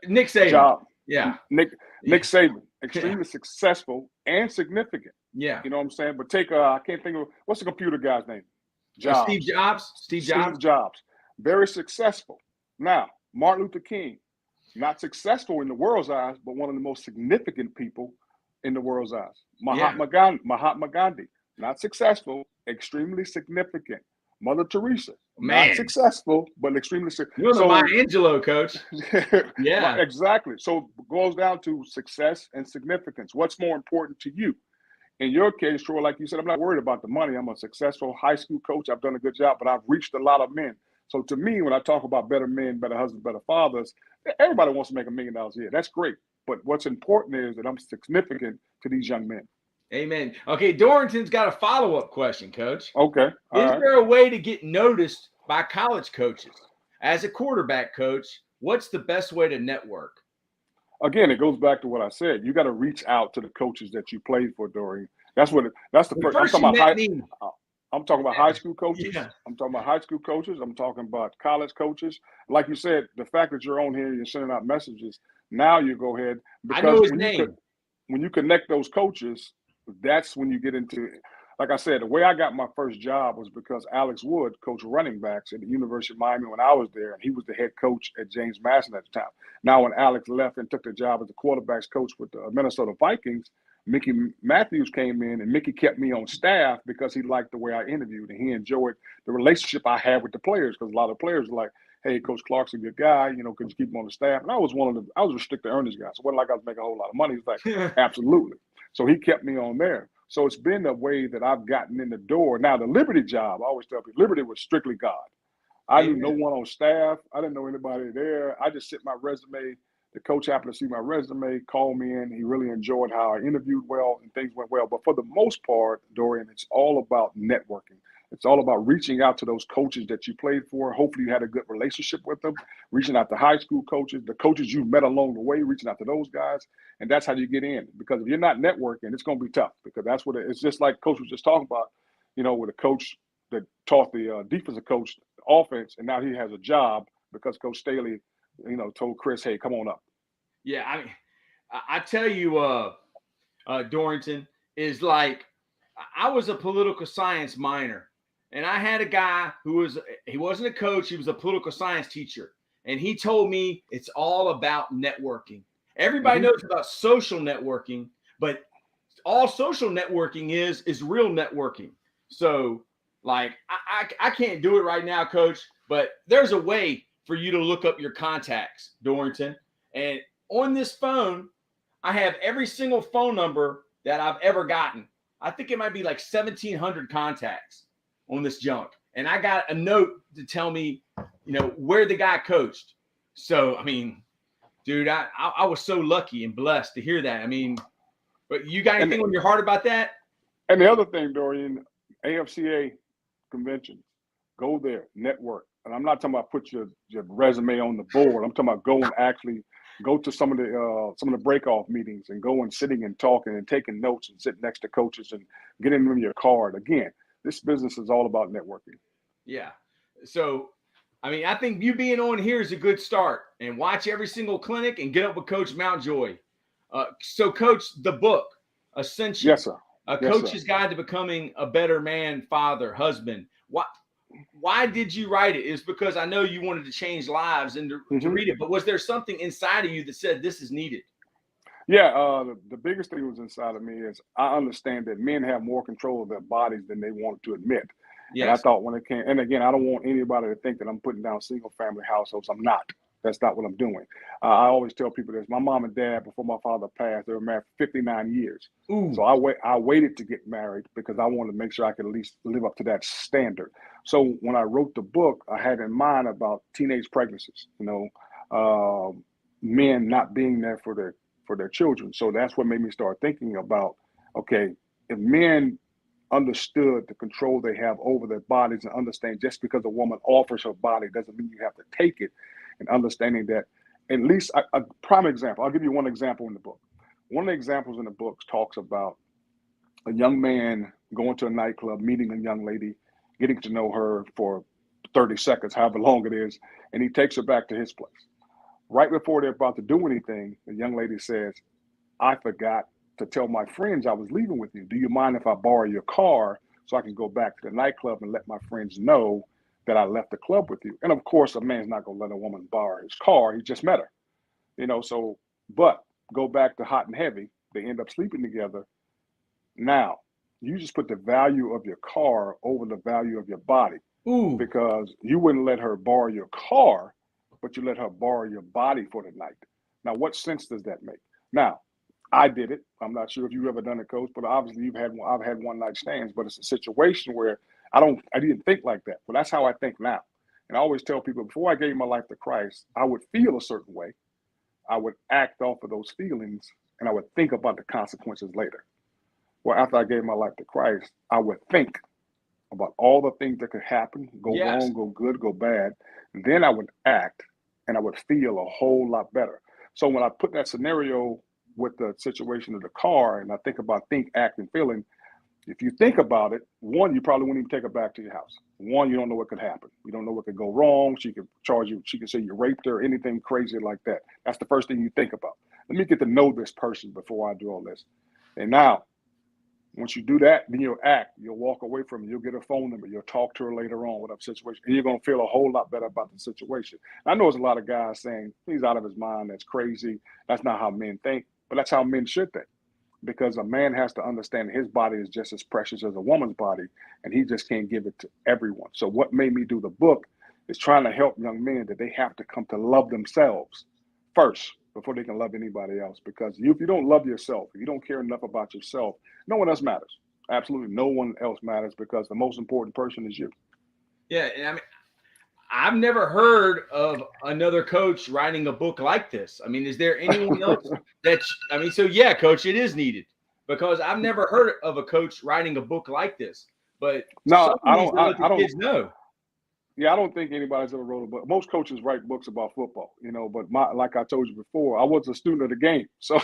Nick Saban. Job. Yeah. Nick Saban, extremely successful and significant. Yeah. You know what I'm saying? But I can't think of, what's the computer guy's name? Steve Jobs. Steve Jobs. Very successful. Now, Martin Luther King, not successful in the world's eyes, but one of the most significant people in the world's eyes. Mahatma Gandhi, not successful, extremely significant. Mother Teresa, not successful, but extremely significant. You're the Maya Angelou, Coach. Yeah. Exactly. So it goes down to success and significance. What's more important to you? In your case, Troy, like you said, I'm not worried about the money. I'm a successful high school coach. I've done a good job, but I've reached a lot of men. So to me, when I talk about better men, better husbands, better fathers, everybody wants to make $1 million a year. That's great. But what's important is that I'm significant to these young men. Amen. Okay, Dorrington's got a follow-up question, Coach. Okay. Is there a way to get noticed by college coaches? As a quarterback coach, what's the best way to network? Again, it goes back to what I said. You got to reach out to the coaches that you played for, Dorian. That's the first. I'm talking about high school coaches. Yeah. I'm talking about high school coaches. I'm talking about college coaches. Like you said, the fact that you're on here, you're sending out messages. Now you go ahead. Because I know his name. When you connect those coaches, that's when you get into it. Like I said, the way I got my first job was because Alex Wood coached running backs at the University of Miami when I was there, and he was the head coach at James Madison at the time. Now, when Alex left and took the job as the quarterbacks coach with the Minnesota Vikings, Mickey Matthews came in, and Mickey kept me on staff because he liked the way I interviewed, and he enjoyed the relationship I had with the players because a lot of players were like, "Hey, Coach Clark's a good guy. Could you keep him on the staff?" And I was a restricted earnings guy, so it wasn't like I was making a whole lot of money. It's like, absolutely. So he kept me on there. So it's been a way that I've gotten in the door. Now, the Liberty job, I always tell people, Liberty was strictly God. I knew no one on staff. I didn't know anybody there. I just sent my resume. The coach happened to see my resume, called me in. He really enjoyed how I interviewed well and things went well. But for the most part, Dorian, it's all about networking. It's all about reaching out to those coaches that you played for. Hopefully you had a good relationship with them, reaching out to high school coaches, the coaches you met along the way, reaching out to those guys. And that's how you get in. Because if you're not networking, it's going to be tough, because that's what it's just like Coach was just talking about, with a coach that taught the defensive coach offense, and now he has a job because Coach Staley, told Chris, hey, come on up. Yeah, I mean, I tell you, Dorrington, is like, I was a political science minor, and I had a guy he wasn't a coach, he was a political science teacher, and he told me it's all about networking. Everybody knows about social networking, but all social networking is real networking. So, like, I can't do it right now, Coach, but there's a way for you to look up your contacts, Dorrington. And on this phone, I have every single phone number that I've ever gotten. I think it might be like 1,700 contacts on this junk. And I got a note to tell me, where the guy coached. So, I mean, dude, I was so lucky and blessed to hear that. I mean, but you got anything on your heart about that? And the other thing, Dorian, AFCA convention, go there, network. And I'm not talking about put your resume on the board. I'm talking about go and actually go to some of the break-off meetings and go and sitting and talking and taking notes and sitting next to coaches and getting them your card. Again, this business is all about networking. Yeah. So, I mean, I think you being on here is a good start, and watch every single clinic and get up with Coach Mountjoy. So, Coach, the book, Ascension. Yes, sir. A Coach's Guide to Becoming a Better Man, Father, Husband. Why did you write it? It's because I know you wanted to change lives and to read it, but was there something inside of you that said this is needed? Yeah, the biggest thing that was inside of me is I understand that men have more control of their bodies than they want to admit. Yes. And I thought when it came, and again, I don't want anybody to think that I'm putting down single family households. I'm not. That's not what I'm doing. I always tell people this. My mom and dad, before my father passed, they were married for 59 years. Ooh. So I waited to get married because I wanted to make sure I could at least live up to that standard. So when I wrote the book, I had in mind about teenage pregnancies, men not being there for their children. So that's what made me start thinking about, okay, if men understood the control they have over their bodies and understand just because a woman offers her body doesn't mean you have to take it, and understanding that at least a prime example, I'll give you one example in the book. One of the examples in the book talks about a young man going to a nightclub, meeting a young lady, getting to know her for 30 seconds, however long it is, and he takes her back to his place. Right before they're about to do anything, the young lady says, I forgot to tell my friends I was leaving with you. Do you mind if I borrow your car so I can go back to the nightclub and let my friends know that I left the club with you? And of course, a man's not going to let a woman borrow his car. He just met her, but go back to hot and heavy. They end up sleeping together. Now, you just put the value of your car over the value of your body. Ooh. Because you wouldn't let her borrow your car, but you let her borrow your body for the night. Now, what sense does that make? Now, I did it. I'm not sure if you've ever done it, Coach, but obviously I've had one night stands, but it's a situation where I didn't think like that. But that's how I think now. And I always tell people, before I gave my life to Christ, I would feel a certain way. I would act off of those feelings, and I would think about the consequences later. Well, after I gave my life to Christ, I would think about all the things that could happen, go wrong, go good, go bad. And then I would act, and I would feel a whole lot better. So when I put that scenario with the situation of the car, and I think about think, act, and feeling, if you think about it, one, you probably wouldn't even take her back to your house. One, you don't know what could happen. You don't know what could go wrong. She could charge you. She could say you raped her, anything crazy like that. That's the first thing you think about. Let me get to know this person before I do all this. And now, once you do that, then you'll act. You'll walk away from her. You'll get her phone number. You'll talk to her later on with a situation, and you're going to feel a whole lot better about the situation. I know there's a lot of guys saying, he's out of his mind. That's crazy. That's not how men think. But that's how men should think, because a man has to understand his body is just as precious as a woman's body, and he just can't give it to everyone. So what made me do the book is trying to help young men that they have to come to love themselves first before they can love anybody else. Because if you don't love yourself, if you don't care enough about yourself, no one else matters. Absolutely no one else matters, because the most important person is you. Yeah, and I mean, I've never heard of another coach writing a book like this. I mean, is there anyone else so yeah, coach, it is needed, because I've never heard of a coach writing a book like this. But No, I don't. let the kids know. Yeah, I don't think anybody's ever wrote a book. Most coaches write books about football, but like I told you before, I was a student of the game. So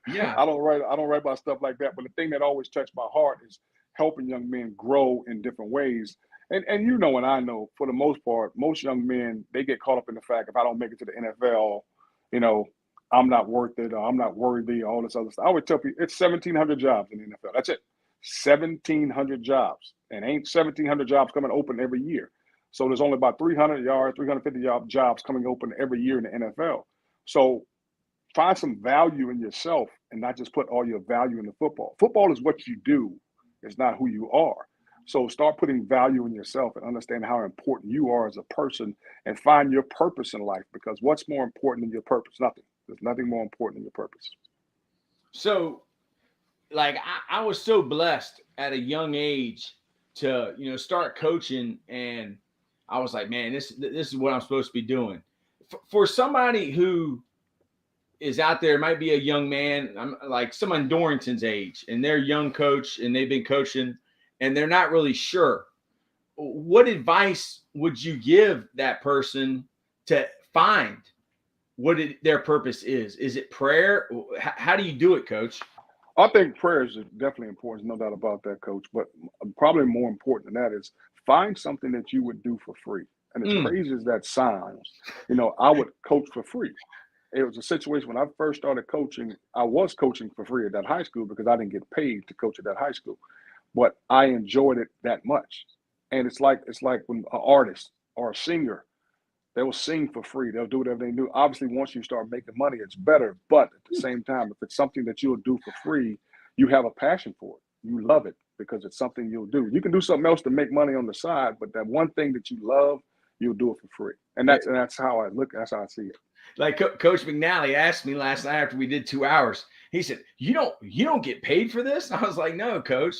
yeah, I don't write about stuff like that. But the thing that always touched my heart is helping young men grow in different ways. And and I know, for the most part, most young men, they get caught up in the fact, if I don't make it to the NFL, I'm not worth it, or I'm not worthy, all this other stuff. I would tell people it's 1,700 jobs in the NFL. That's it. 1,700 jobs. And ain't 1,700 jobs coming open every year. So there's only about 350 jobs coming open every year in the NFL. So find some value in yourself and not just put all your value into football. Football is what you do. It's not who you are. So start putting value in yourself and understand how important you are as a person, and find your purpose in life, because what's more important than your purpose? Nothing. There's nothing more important than your purpose. So, like, I was so blessed at a young age to, start coaching, and I was like, man, this is what I'm supposed to be doing. For somebody who is out there, might be a young man, I'm like someone Dorrington's age, and they're a young coach and they've been coaching and they're not really sure. What advice would you give that person to find what their purpose is? Is it prayer? How do you do it, Coach? I think prayer is definitely important, no doubt about that, Coach. But probably more important than that is find something that you would do for free. And as crazy as that sounds, I would coach for free. It was a situation when I first started coaching, I was coaching for free at that high school because I didn't get paid to coach at that high school. But I enjoyed it that much. And it's like when an artist or a singer, they will sing for free. They'll do whatever they do. Obviously, once you start making money, it's better. But at the same time, if it's something that you'll do for free, you have a passion for it. You love it because it's something you'll do. You can do something else to make money on the side, but that one thing that you love, you'll do it for free. And that's how I look. That's how I see it. Like Coach McNally asked me last night after we did 2 hours. He said, "You don't get paid for this?" And I was like, "No, Coach."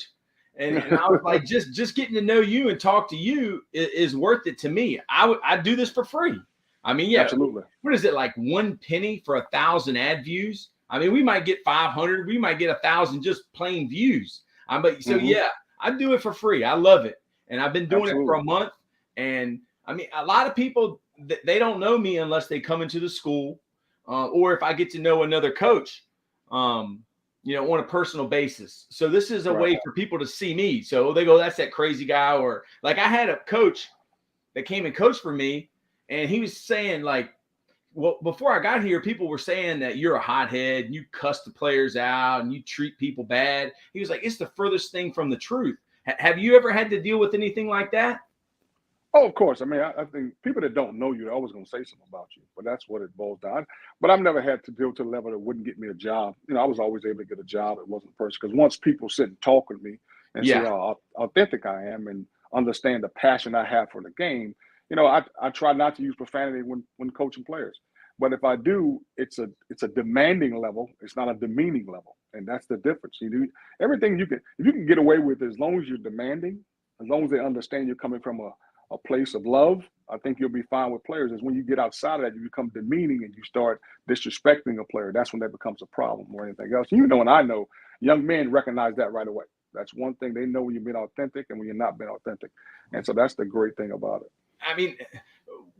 And I was like, just getting to know you and talk to you is worth it to me. I do this for free. I mean, yeah, absolutely. What is it, like 1 penny for 1,000 ad views? I mean, we might get 500, we might get 1,000 just plain views. Yeah, I do it for free. I love it, and I've been doing it for a month. And I mean, a lot of people, they don't know me unless they come into the school, or if I get to know another coach. On a personal basis. So this is a way for people to see me. So they go, that's that crazy guy. Or like I had a coach that came and coached for me, and he was saying, like, well, before I got here, people were saying that you're a hothead and you cuss the players out and you treat people bad. He was like, it's the furthest thing from the truth. Have you ever had to deal with anything like that? Oh, of course. I mean, I think people that don't know you, they're always going to say something about you, but that's what it boils down. But I've never had to deal to a level that wouldn't get me a job. I was always able to get a job. It wasn't a person, because once people sit and talk with me and see how authentic I am and understand the passion I have for the game, I try not to use profanity when coaching players. But if I do, it's a demanding level. It's not a demeaning level, and that's the difference. Everything if you can get away with it, as long as you're demanding, as long as they understand you're coming from a place of love, I think you'll be fine with players. Is when you get outside of that, you become demeaning and you start disrespecting a player. That's when that becomes a problem or anything else. And and I know young men recognize that right away. That's one thing. They know when you've been authentic and when you're not being authentic. And so that's the great thing about it. I mean,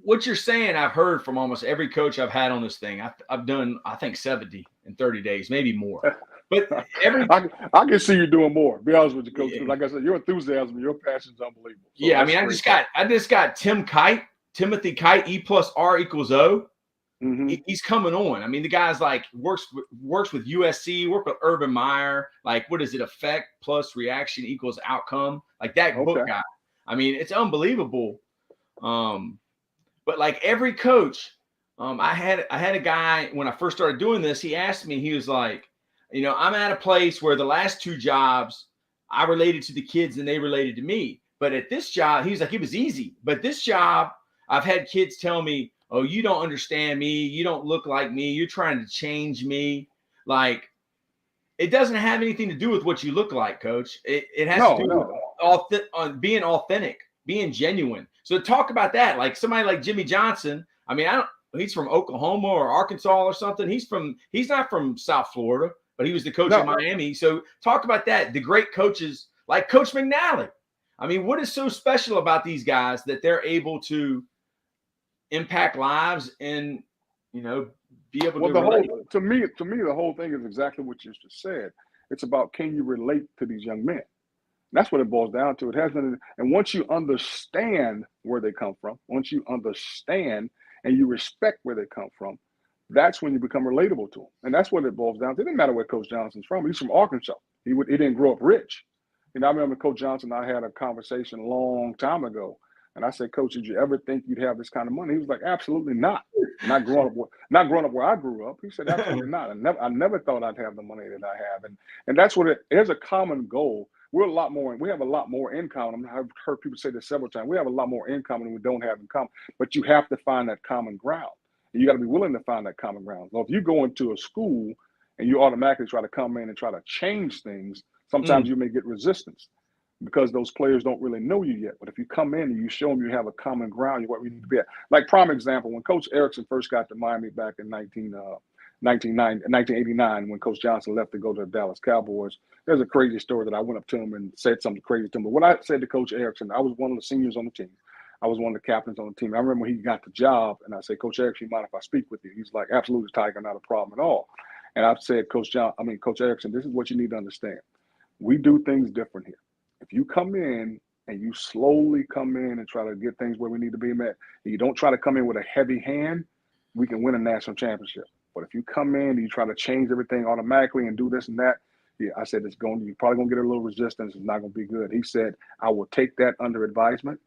what you're saying, I've heard from almost every coach I've had on this thing. I've done, I think, 70 in 30 days, maybe more. But I can see you doing more. Be honest with you, Coach. Like I said, your enthusiasm, your passion is unbelievable. So I mean, I just got Timothy Kite, E+R=O. Mm-hmm. He's coming on. I mean, the guy's like works with USC, worked with Urban Meyer. Like, what is it? Effect plus reaction equals outcome. Like that book guy. I mean, it's unbelievable. But like every coach, I had a guy when I first started doing this. He asked me. He was like, I'm at a place where the last 2 jobs I related to the kids and they related to me. But at this job, he was like, it was easy. But this job, I've had kids tell me, oh, you don't understand me. You don't look like me. You're trying to change me. Like, it doesn't have anything to do with what you look like, Coach. It has to do with being authentic, being genuine. So talk about that. Like somebody like Jimmy Johnson. I mean, he's from Oklahoma or Arkansas or something. He's not from South Florida, but he was the coach in Miami. So talk about that. The great coaches like Coach McNally. I mean, what is so special about these guys that they're able to impact lives and, be able to relate? To me, the whole thing is exactly what you just said. It's about, can you relate to these young men? That's what it boils down to. It has nothing. And once you understand where they come from, once you understand and you respect where they come from, that's when you become relatable to them. And that's what it boils down to. It doesn't matter where Coach Johnson's from. He's from Arkansas. He didn't grow up rich. I remember Coach Johnson and I had a conversation a long time ago. And I said, Coach, did you ever think you'd have this kind of money? He was like, absolutely not. Not growing up where I grew up. He said, absolutely not. I never thought I'd have the money that I have. And that's what it is, a common goal. We have a lot more in common. I've heard people say this several times. We have a lot more in common than we don't have in common. But you have to find that common ground. And you got to be willing to find that common ground. So if you go into a school and you automatically try to come in and try to change things, sometimes you may get resistance, because those players don't really know you yet. But if you come in and you show them you have a common ground, you're where we need to be at. Like, prime example, when Coach Erickson first got to Miami back in 1989, when Coach Johnson left to go to the Dallas Cowboys, there's a crazy story that I went up to him and said something crazy to him. But what I said to Coach Erickson, I was one of the seniors on the team. I was one of the captains on the team. I remember when he got the job, and I said, Coach Erickson, you mind if I speak with you? He's like, absolutely, Tiger, not a problem at all. And I said, Coach Erickson, this is what you need to understand. We do things different here. If you come in and you slowly come in and try to get things where we need to be met, and you don't try to come in with a heavy hand, we can win a national championship. But if you come in and you try to change everything automatically and do this and that, I said, you're probably going to get a little resistance. It's not going to be good. He said, I will take that under advisement.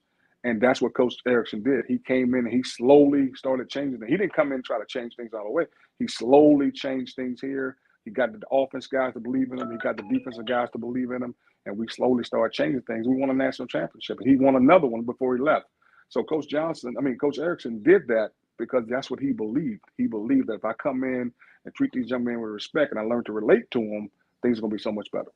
And that's what Coach Erickson did. He came in and he slowly started changing things. He didn't come in and try to change things all the way. He slowly changed things here. He got the offense guys to believe in him. He got the defensive guys to believe in him. And we slowly started changing things. We won a national championship. And he won another one before he left. So Coach Erickson did that because that's what he believed. He believed that if I come in and treat these young men with respect and I learn to relate to them, things are going to be so much better.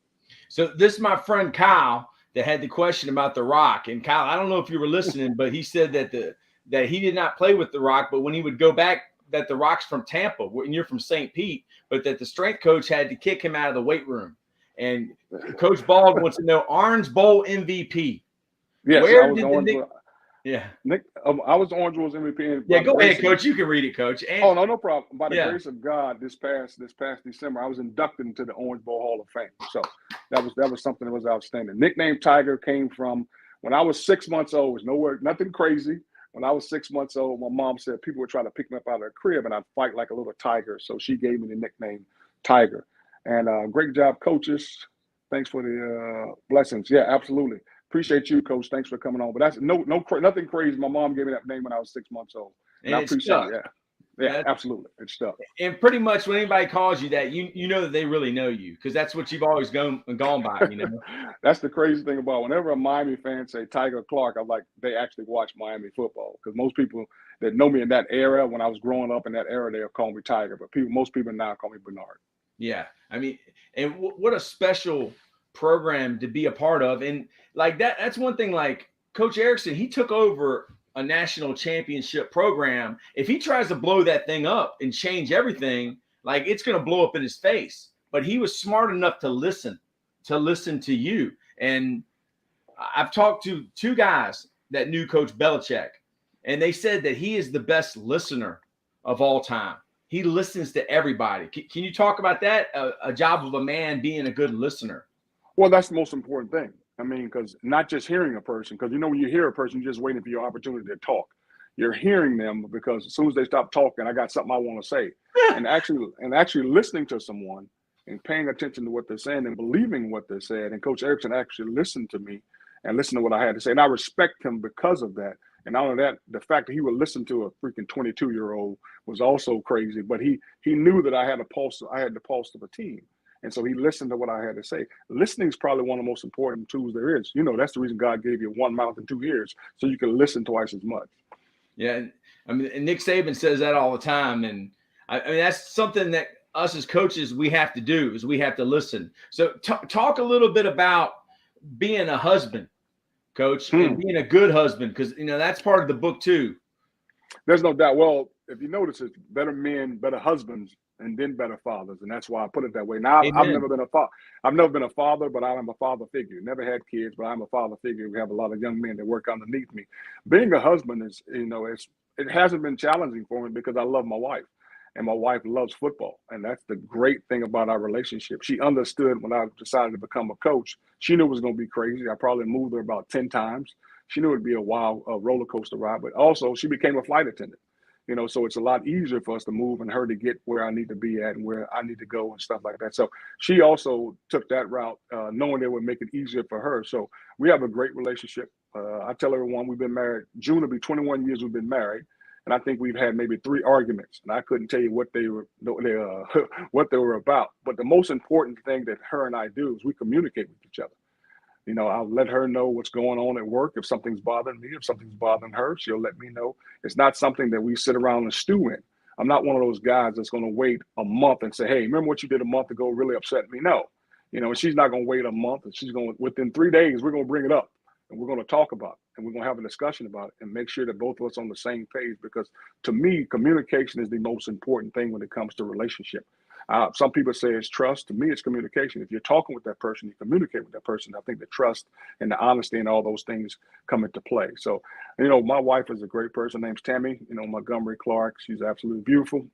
So this is my friend Kyle that had the question about The Rock. And Kyle, I don't know if you were listening, but he said that he did not play with The Rock, but when he would go back, that The Rock's from Tampa and you're from St. Pete, but that the strength coach had to kick him out of the weight room. And Coach Bald wants to know Orange Bowl MVP. Yes, where Nick, I was the Orange Bowl's MVP. Yeah, go ahead, Coach. You can read it, Coach. And, no problem. By the grace of God, this past December, I was inducted into the Orange Bowl Hall of Fame. So that was something that was outstanding. Nickname Tiger came from when I was 6 months old. It was nothing crazy. When I was 6 months old, my mom said people would try to pick me up out of the crib and I'd fight like a little tiger. So she gave me the nickname Tiger. And great job, coaches. Thanks for the blessings. Yeah, absolutely. Appreciate you, Coach. Thanks for coming on. But that's nothing crazy. My mom gave me that name when I was 6 months old. And I appreciate it. Yeah, absolutely. It's stuff. And pretty much when anybody calls you that, you know that they really know you because that's what you've always gone by, you know. That's the crazy thing about whenever a Miami fan say Tiger Clark, I'm like, they actually watch Miami football because most people that know me in that era, when I was growing up in that era, they'll call me Tiger. But most people now call me Bernard. Yeah. I mean, and what a special program to be a part of. And like that's one thing, like Coach Erickson, he took over a national championship program. If he tries to blow that thing up and change everything, like it's going to blow up in his face. But he was smart enough to listen to you. And I've talked to two guys that knew Coach Belichick, and they said that he is the best listener of all time. He listens to everybody. Can you talk about that? A job of a man being a good listener. Well, that's the most important thing. I mean, because not just hearing a person, because when you hear a person, you're just waiting for your opportunity to talk. You're hearing them because as soon as they stop talking, I got something I want to say. and actually listening to someone and paying attention to what they're saying and believing what they said. And Coach Erickson actually listened to me and listened to what I had to say. And I respect him because of that. And not only that, the fact that he would listen to a freaking 22-year-old was also crazy. But he knew that I had the pulse of a team. And so he listened to what I had to say. Listening is probably one of the most important tools there is. That's the reason God gave you one mouth and 2 ears, so you can listen twice as much. Yeah. I mean, and Nick Saban says that all the time. And I mean, that's something that us as coaches, we have to do is we have to listen. So talk a little bit about being a husband, Coach, and being a good husband, because, that's part of the book too. There's no doubt. Well, if you notice, it's better men, better husbands, and then better fathers, and that's why I put it that way. Now, I've never been a father. I've never been a father, but I'm a father figure. Never had kids, but I'm a father figure. We have a lot of young men that work underneath me. Being a husband is, it hasn't been challenging for me because I love my wife, and my wife loves football, and that's the great thing about our relationship. She understood when I decided to become a coach. She knew it was going to be crazy. I probably moved her about 10 times. She knew it'd be a wild roller coaster ride, but also she became a flight attendant. So it's a lot easier for us to move and her to get where I need to be at and where I need to go and stuff like that. So she also took that route, knowing it would make it easier for her. So we have a great relationship. I tell everyone we've been married. June will be 21 years we've been married. And I think we've had maybe 3 arguments, and I couldn't tell you what they were about. But the most important thing that her and I do is we communicate with each other. I'll let her know what's going on at work. If something's bothering me, if something's bothering her, she'll let me know. It's not something that we sit around and stew in. I'm not one of those guys that's going to wait a month and say, hey, remember what you did a month ago really upset me? No. And she's not going to wait a month, and she's going to, within 3 days, we're going to bring it up, and we're going to talk about it, and we're going to have a discussion about it and make sure that both of us are on the same page, because to me, communication is the most important thing when it comes to relationship. Some people say it's trust. To me, it's communication. If you're talking with that person, you communicate with that person, I think the trust and the honesty and all those things come into play. So, my wife is a great person. Her name's Tammy, Montgomery Clark. She's absolutely beautiful.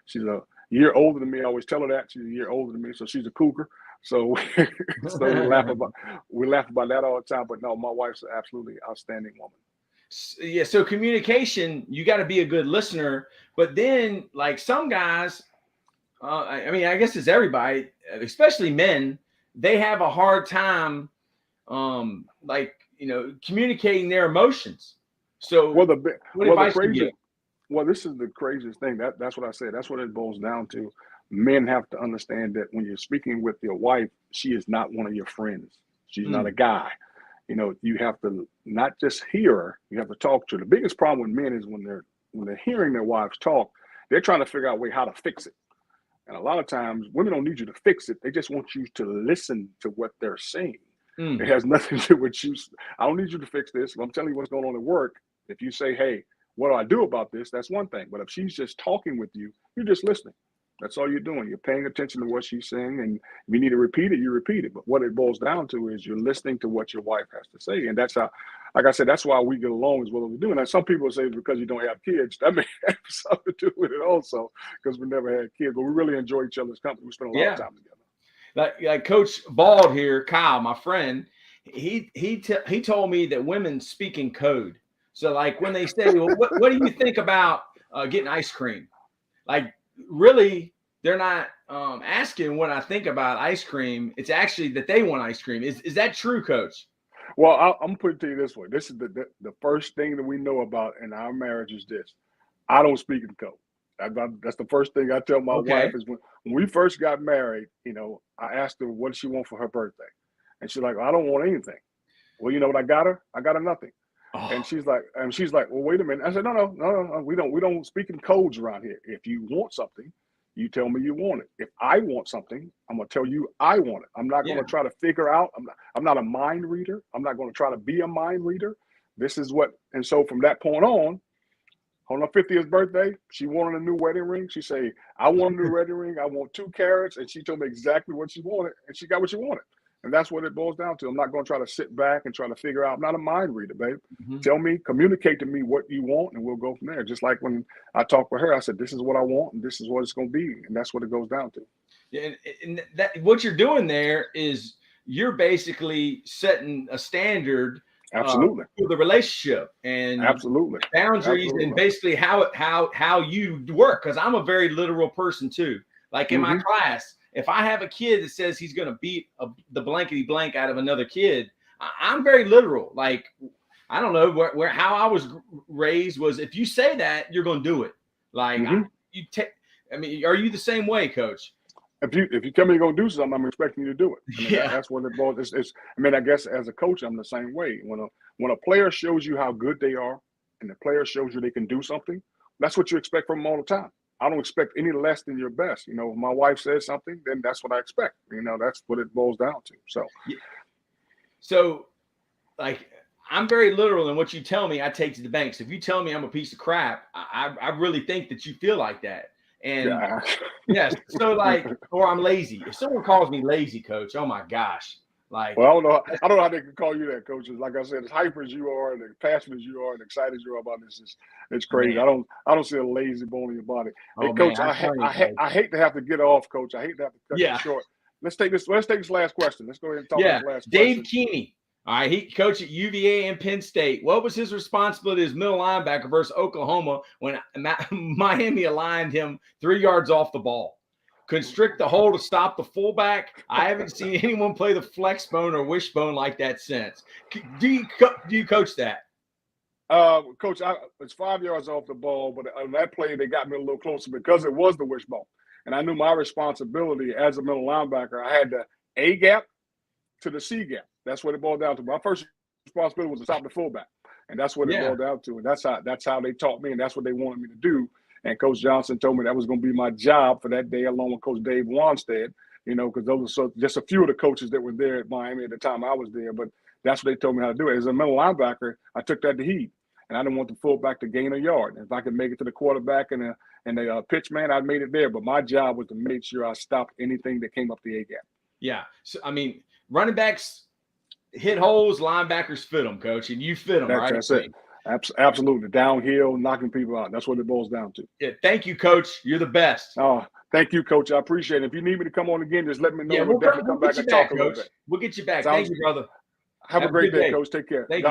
She's a year older than me. I always tell her that. She's a year older than me, so she's a cougar. So, we laugh about that all the time. But no, my wife's an absolutely outstanding woman. Yeah, so communication, you got to be a good listener. But then, like some guys, I guess it's everybody, especially men, they have a hard time, communicating their emotions. So, this is the craziest thing. That's what I said. That's what it boils down to. Men have to understand that when you're speaking with your wife, she is not one of your friends. She's not a guy. You have to not just hear her, you have to talk to her. The biggest problem with men is when they're hearing their wives talk, they're trying to figure out a way how to fix it. And a lot of times women don't need you to fix it. They just want you to listen to what they're saying. It has nothing to do with you. I don't need you to fix this. If I'm telling you what's going on at work, if you say, hey, what do I do about this? That's one thing. But if she's just talking with you, you're just listening. That's all you're doing. You're paying attention to what she's saying. And if you need to repeat it, you repeat it. But what it boils down to is you're listening to what your wife has to say. And that's how, like I said, that's why we get along as well as we do. And some people say it's because you don't have kids. That may have something to do with it also, because we never had kids. But we really enjoy each other's company. We spend a lot of time together. Like Coach Bald here, Kyle, my friend, he told me that women speak in code. So like when they say, well, what do you think about getting ice cream? Like really, they're not asking what I think about ice cream. It's actually that they want ice cream. Is that true, Coach? Well, I'm going to put it to you this way. This is the first thing that we know about in our marriage is this. I don't speak in code. That's the first thing I tell my wife is when we first got married, I asked her what she want for her birthday. And she's like, I don't want anything. Well, you know what I got her? I got her nothing. Oh. And she's like, well, wait a minute. I said, no, we don't speak in codes around here. If you want something, you tell me you want it. If I want something, I'm going to tell you I want it. I'm not going to try to figure out. I'm not a mind reader. I'm not going to try to be a mind reader. This is what, and so from that point on her 50th birthday, she wanted a new wedding ring. She said, I want a new wedding ring. I want 2 carats. And she told me exactly what she wanted. And she got what she wanted. And that's what it boils down to. I'm not going to try to sit back and try to figure out. I'm not a mind reader, babe. Mm-hmm. Tell me, communicate to me what you want, and we'll go from there. Just like when I talked with her, I said, this is what I want, and this is what it's going to be. And that's what it goes down to. Yeah, and that what you're doing there is you're basically setting a standard absolutely for the relationship and absolutely boundaries absolutely. And basically how you work. Because I'm a very literal person too. Like in my class, if I have a kid that says he's going to beat the blankety blank out of another kid, I'm very literal. Like, I don't know where how I was raised was if you say that, you're going to do it. Like, I mean, are you the same way, Coach? If you tell me you're going to do something, I'm expecting you to do it. I mean, that's what it boils. I mean, I guess as a coach, I'm the same way. When a player shows you how good they are and the player shows you they can do something, that's what you expect from them all the time. I don't expect any less than your best. You know, if my wife says something, then that's what I expect. You know, that's what it boils down to. So like, I'm very literal in what you tell me I take to the bank. So if you tell me I'm a piece of crap, I really think that you feel like that. And yes, so like, or I'm lazy. If someone calls me lazy, coach, oh my gosh. Like, well, I don't know how they can call you that, coach. Like I said, as hyper as you are, and as passionate as you are, and excited as you are about this, it's crazy. Man. I don't see a lazy bone in your body. Hey, coach, I hate to have to get off, coach. I hate to have to cut you short. Let's take this last question. Let's go ahead and talk about this last Dave question. Keeney. All right, he coached at UVA and Penn State. What was his responsibility as middle linebacker versus Oklahoma when Miami aligned him 3 yards off the ball? Constrict the hole to stop the fullback. I haven't seen anyone play the flex bone or wishbone like that since. Do you coach that? Coach, it's 5 yards off the ball, but on that play, they got me a little closer because it was the wishbone. And I knew my responsibility as a middle linebacker. I had the A gap to the C gap. That's what it boiled down to. My first responsibility was to stop the fullback. And that's what it boiled down to. And that's how they taught me, and that's what they wanted me to do. And Coach Johnson told me that was going to be my job for that day, along with Coach Dave Wanstead, you know, because those are just a few of the coaches that were there at Miami at the time I was there. But that's what they told me how to do it. As a middle linebacker, I took that to heat. And I didn't want the fullback to gain a yard. And if I could make it to the quarterback and the pitch man, I made it there. But my job was to make sure I stopped anything that came up the A gap. Yeah. So, I mean, running backs hit holes, linebackers fit them, coach. And you fit them, right? That's it. Absolutely. Downhill, knocking people out. That's what it boils down to. Yeah. Thank you, coach. You're the best. Oh, thank you, coach. I appreciate it. If you need me to come on again, just let me know. Yeah, we'll definitely come back and talk a little bit. We'll get you back. Thank you, brother. Have a great day, coach. Take care. Thank you.